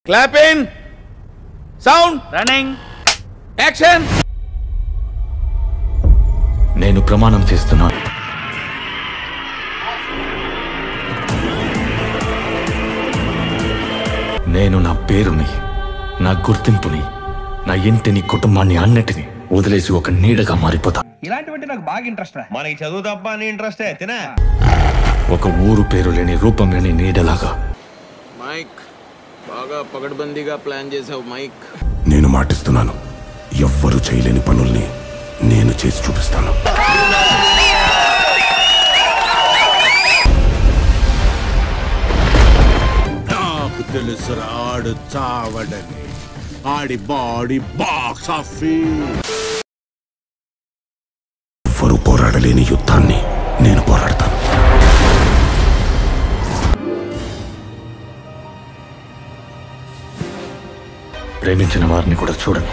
Clap in sound running action. నేను ప్రమాణం చేస్తున్నాను. నేను నా పేరుని, నా గుర్తింపుని, నా ఇంటిని, కుటుంబాన్ని అన్నిటిని వదిలేసి ఒక నీడగా మారిపోతా. ఇలాంటివంటే నాకు బాగా ఇంట్రెస్ట్. మనకి చదువు తప్ప అని ఇంట్రెస్టే తినా. ఒక ఊరు పేరు లేని, రూపం లేని నీడలాగా. మైక్ బాగా పగడ్బందీగా ప్లాన్ చేసావు మైక్. నేను మాటిస్తున్నాను, ఎవ్వరూ చేయలేని పనుల్ని నేను చేసి చూపిస్తాను. నాకు తెలుసు ఆడు చావడని. ఆడి బాడీ బాక్స్ ఆఫీస్. ఎవ్వరూ పోరాడలేని యుద్ధాన్ని నేను పోరాడతాను. ప్రేమించిన వారిని కూడా చూడను,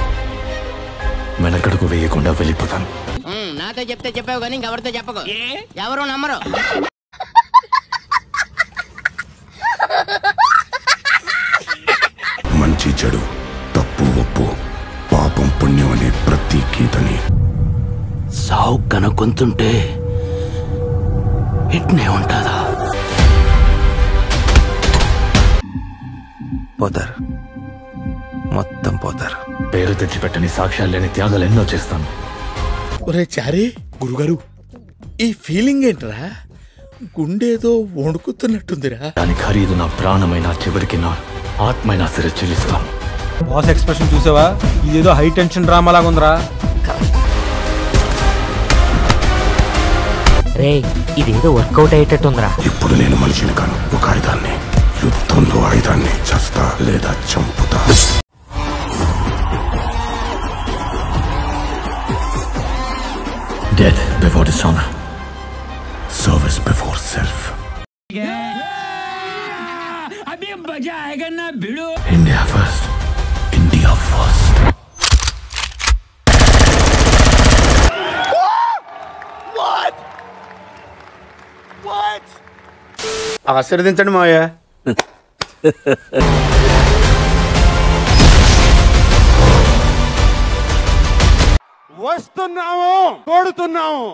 వెనకడుగు వేయకుండా వెళ్ళిపోతాను. నాతో చెప్తే చెప్పావు కానీ ఇంకెవరితో చెప్పకు, ఎవరు నమ్మరు. మంచి చెడు, తప్పు ఒప్పు, పాపం పుణ్యం అనే ప్రతి గీతని సావు కనుకొంతుంటే ఇట్నే ఉంటుందా? పోతారు, మొత్తం పోతారు. పేరు తెచ్చిపెట్టని, సాక్ష్యాలు లేని త్యాగాలు ఎన్నో చేస్తాను. ఒరే చారీ, గురుగారు ఈ ఫీలింగ్ ఏంట్రా? గుండేదో వణుకుతున్నట్టుందిరా. దాని ఖరీదు నా ప్రాణమైన, చివరికి నా ఆత్మైనా సరే చెల్లిస్తాను. బాస్ ఎక్స్ప్రెషన్ చూసావా? ఇదేదో హై టెన్షన్ డ్రామా లాగా ఉందిరా. రే ఇదేదో వర్కౌట్ అయ్యేటట్టుందిరా. ఇప్పుడు నేను మనిషిని కాను, ఒక ఆయుధాన్ని. యుద్ధంలో ఆయుధాన్ని చస్తా లేదా చంపుతా. Death before dishonor. Service before self. India first. India first. ఆశీర్వదించండి మావయ్య. వస్తున్నాము, కొడుతున్నాము.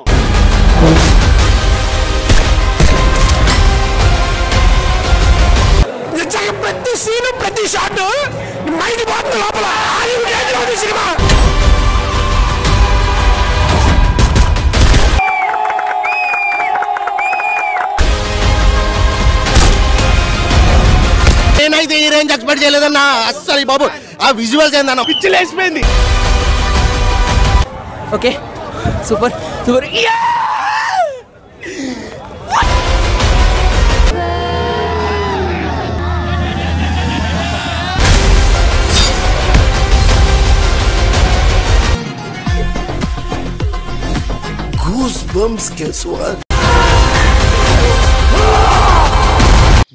ప్రతి సీను, ప్రతి షాట్ మైండ్ పోతుంది లోపల. సినిమా నేనైతే ఈ రేంజ్ ఎక్స్పెక్ట్ చేయలేదన్నా అస్సలు. బాబు ఆ విజువల్స్ ఏందన్నా పిచ్చిలేసిపోయింది. Okay super super. Goosebumps, guess what?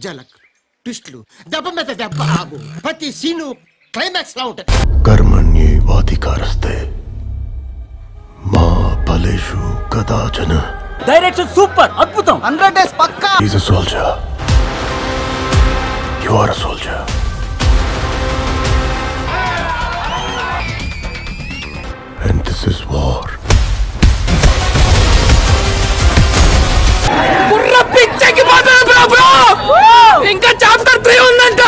జలక్ ట్విస్ట్లు, దెబ్బ మీద దెబ్బ, ఆగు ప్రతి సీను క్లైమాక్స్ లా ఉంటుంది. కర్మణ్యేవాధికారస్తే మా ఫలేషు కదాచన. డైరెక్షన్ సూపర్, అద్భుతం, 100 days పక్కా. He's a soldier. You are a soldier. And this is war. ఇంకా చాప్టర్ 3 ఉందంట.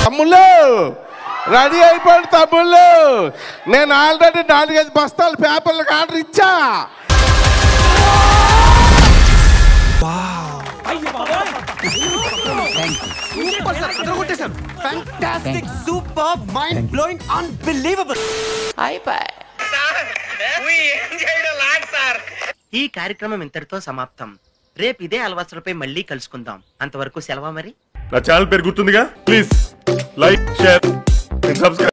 తమ్ముళ్ళు రెడీ అయిపోయింది తమ్ముళ్ళు. నేను ఆల్రెడీ 4-5 బస్తాలు పేపర్లకు ఆర్డర్ ఇచ్చా. ఈ కార్యక్రమం ఇంతటితో సమాప్తం. రేపు ఇదే అలవాసులపై మళ్ళీ కలుసుకుందాం. అంతవరకు సెలవా మరి. నా ఛానల్ పేరు గుర్తుందిగా, ప్లీజ్ లైక్, షేర్, సబ్స్క్రైబ్.